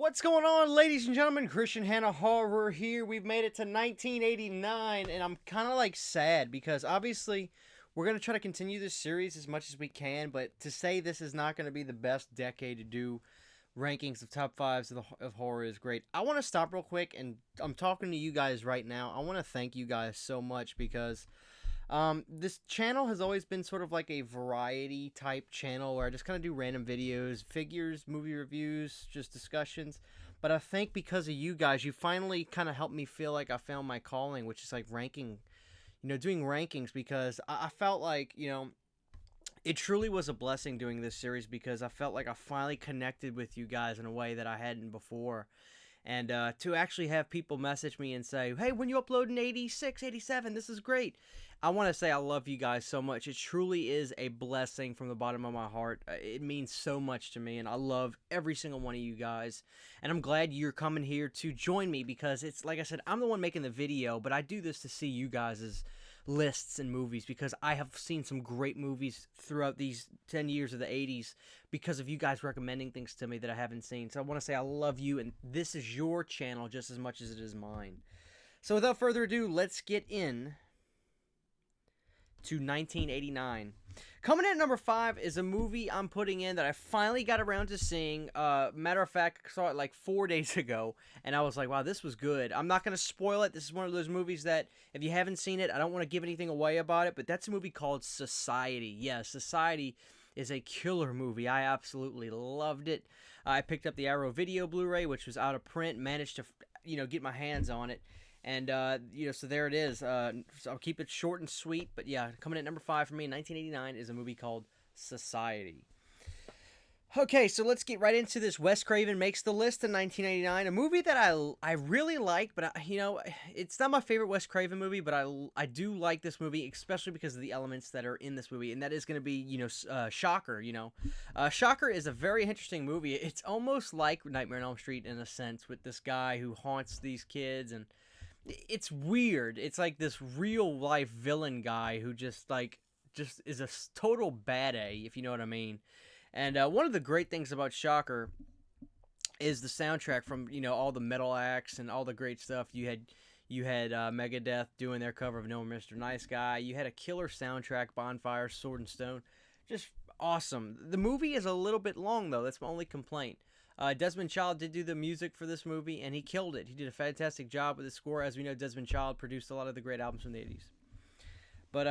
What's going on, ladies and gentlemen? Christian Hanna Horror here. We've made it to 1989, and I'm kind of like sad because obviously we're going to try to continue this series as much as we can, but to say this is not going to be the best decade to do rankings of top fives of horror is great. I want to stop real quick, and I'm talking to you guys right now. I want to thank you guys so much because this channel has always been sort of like a variety type channel where I just kind of do random videos, figures, movie reviews, just discussions. But I think because of you guys, you finally kind of helped me feel like I found my calling, which is like ranking, doing rankings because I felt like, it truly was a blessing doing this series because I felt like I finally connected with you guys in a way that I hadn't before. And to actually have people message me and say, hey, when you upload in 86, 87, this is great. I want to say I love you guys so much. It truly is a blessing from the bottom of my heart. It means so much to me, and I love every single one of you guys. And I'm glad you're coming here to join me because it's, like I said, I'm the one making the video, but I do this to see you guys' lists and movies because I have seen some great movies throughout these 10 years of the 80s because of you guys recommending things to me that I haven't seen. So I want to say I love you, and this is your channel just as much as it is mine. So without further ado, let's get in to 1989. Coming in at number 5 is a movie I'm putting in that I finally got around to seeing. Matter of fact, I saw it like 4 days ago, and I was like, wow, this was good. I'm not going to spoil it. This is one of those movies that, if you haven't seen it, I don't want to give anything away about it, but that's a movie called Society. Yeah, Society is a killer movie. I absolutely loved it. I picked up the Arrow Video Blu-ray, which was out of print, managed to, get my hands on it. And, so there it is. So I'll keep it short and sweet. But, yeah, coming at number 5 for me in 1989 is a movie called Society. Okay, so let's get right into this. Wes Craven makes the list in 1989. A movie that I really like, but, it's not my favorite Wes Craven movie, but I do like this movie, especially because of the elements that are in this movie. And that is going to be, Shocker, Shocker is a very interesting movie. It's almost like Nightmare on Elm Street in a sense with this guy who haunts these kids, and it's weird. It's like this real life villain guy who just is a total bad A, if you know what I mean. And one of the great things about Shocker is the soundtrack from all the metal acts and all the great stuff. You had Megadeth doing their cover of No Mr. Nice Guy. You had a killer soundtrack, Bonfire, Sword and Stone, just awesome. The movie is a little bit long though. That's my only complaint. Desmond Child did do the music for this movie, and he killed it. He did a fantastic job with the score. As we know, Desmond Child produced a lot of the great albums from the 80s. But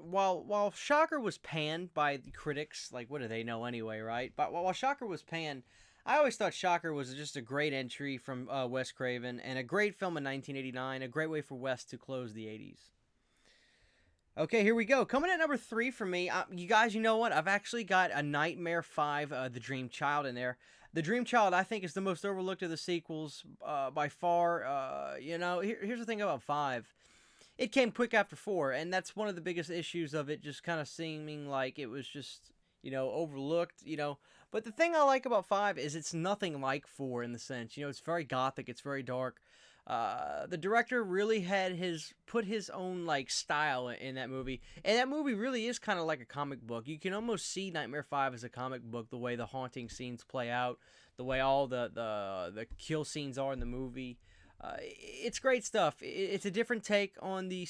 while Shocker was panned by the critics, like, what do they know anyway, right? But while Shocker was panned, I always thought Shocker was just a great entry from Wes Craven, and a great film in 1989, a great way for Wes to close the 80s. Okay, here we go. Coming at number 3 for me, you guys, you know what? I've actually got a Nightmare 5, The Dream Child in there. The Dream Child, I think, is the most overlooked of the sequels by far. Here's the thing about 5. It came quick after 4, and that's one of the biggest issues of it, just kind of seeming like it was just, overlooked, But the thing I like about 5 is it's nothing like 4 in the sense, it's very gothic, it's very dark. The director really had put his own style in that movie, and that movie really is kind of like a comic book. You can almost see Nightmare 5 as a comic book, the way the haunting scenes play out, the way all the kill scenes are in the movie. It's great stuff. It's a different take on the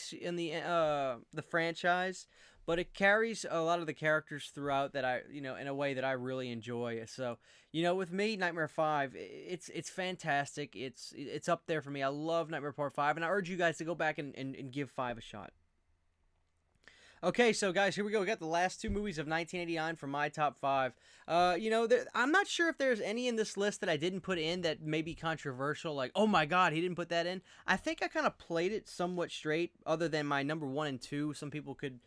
franchise, but it carries a lot of the characters throughout that I, in a way that I really enjoy. So, with me, Nightmare 5, it's fantastic. It's up there for me. I love Nightmare Part 5, and I urge you guys to go back and give 5 a shot. Okay, so guys, here we go. We got the last 2 movies of 1989 for my top 5. I'm not sure if there's any in this list that I didn't put in that may be controversial, like, oh my god, he didn't put that in. I think I kind of played it somewhat straight, other than my number 1 and 2. Some people could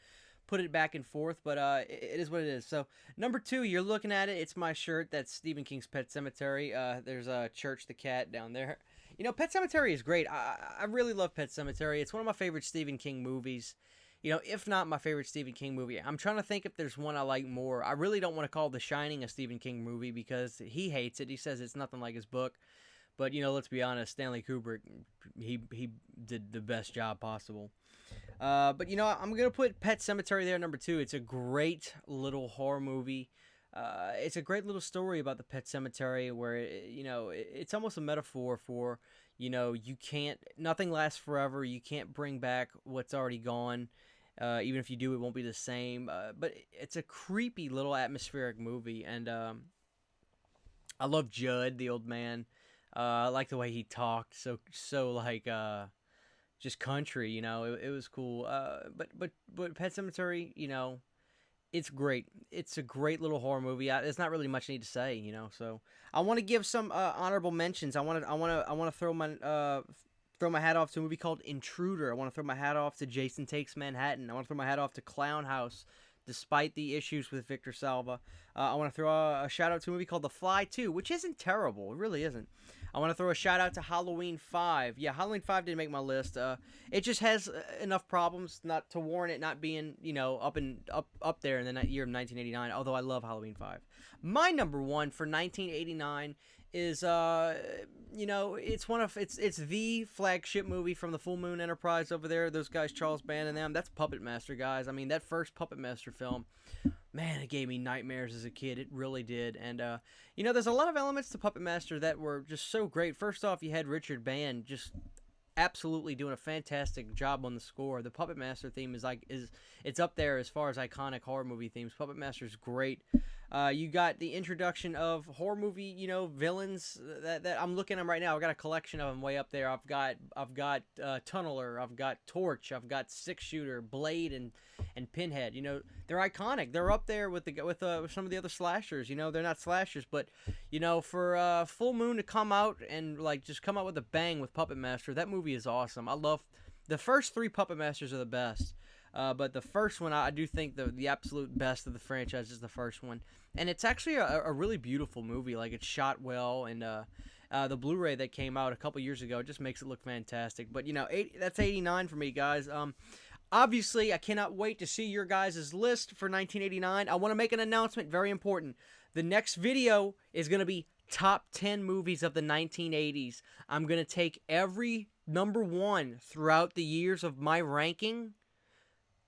put it back and forth, but it is what it is. So, number 2, you're looking at it. It's my shirt. That's Stephen King's Pet Sematary. There's Church the Cat down there. Pet Sematary is great. I really love Pet Sematary. It's one of my favorite Stephen King movies. If not my favorite Stephen King movie. I'm trying to think if there's one I like more. I really don't want to call The Shining a Stephen King movie because he hates it. He says it's nothing like his book. But, let's be honest, Stanley Kubrick, he did the best job possible. But, I'm going to put Pet Sematary there, number 2. It's a great little horror movie. It's a great little story about the pet cemetery where it's almost a metaphor for you can't nothing lasts forever. You can't bring back what's already gone. Even if you do, it won't be the same. But it's a creepy little atmospheric movie, and I love Judd, the old man. I like the way he talked, so like just country. It was cool. But Pet Cemetery, it's great. It's a great little horror movie. There's not really much I need to say, So I want to give some honorable mentions. I want to throw my hat off to a movie called Intruder. I want to throw my hat off to Jason Takes Manhattan. I want to throw my hat off to Clown House, despite the issues with Victor Salva. I want to throw a shout out to a movie called The Fly 2, which isn't terrible. It really isn't. I want to throw a shout out to Halloween 5. Yeah, Halloween 5 didn't make my list. It just has enough problems not to warrant it not being, up there in the year of 1989. Although I love Halloween 5. My number one for 1989 is it's the flagship movie from the Full Moon Enterprise over there. Those guys, Charles Band and them. That's Puppet Master, guys. I mean, that first Puppet Master film, man, it gave me nightmares as a kid. It really did. And there's a lot of elements to Puppet Master that were just so great. First off, you had Richard Band just absolutely doing a fantastic job on the score. The Puppet Master theme is it's up there as far as iconic horror movie themes. Puppet Master is great. You got the introduction of horror movie, villains that I'm looking at them right now. I've got a collection of them way up there. I've got Tunneler, I've got Torch, I've got Six Shooter, Blade, and Pinhead. They're iconic. They're up there with some of the other slashers. They're not slashers, but for Full Moon to come out and just come out with a bang with Puppet Master, that movie is awesome. I love the first three Puppet Masters are the best. But the first one, I do think the absolute best of the franchise is the first one. And it's actually a really beautiful movie. Like, it's shot well, and the Blu-ray that came out a couple years ago just makes it look fantastic. But, that's 89 for me, guys. Obviously, I cannot wait to see your guys' list for 1989. I want to make an announcement, very important. The next video is going to be top 10 movies of the 1980s. I'm going to take every number one throughout the years of my ranking,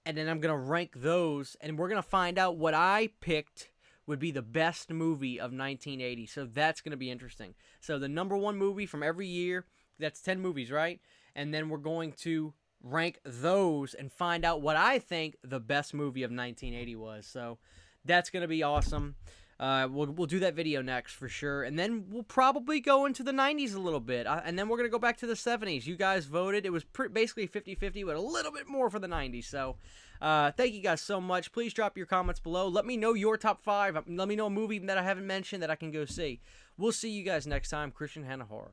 and then I'm going to rank those, and we're going to find out what I picked would be the best movie of 1980. So that's going to be interesting. So the number one movie from every year, that's 10 movies, right? And then we're going to rank those and find out what I think the best movie of 1980 was. So that's going to be awesome. We'll do that video next for sure. And then we'll probably go into the 90s a little bit. And then we're going to go back to the 70s. You guys voted. It was basically 50-50, but a little bit more for the 90s. So thank you guys so much. Please drop your comments below. Let me know your top 5. Let me know a movie that I haven't mentioned that I can go see. We'll see you guys next time. Christian Hanna Horror.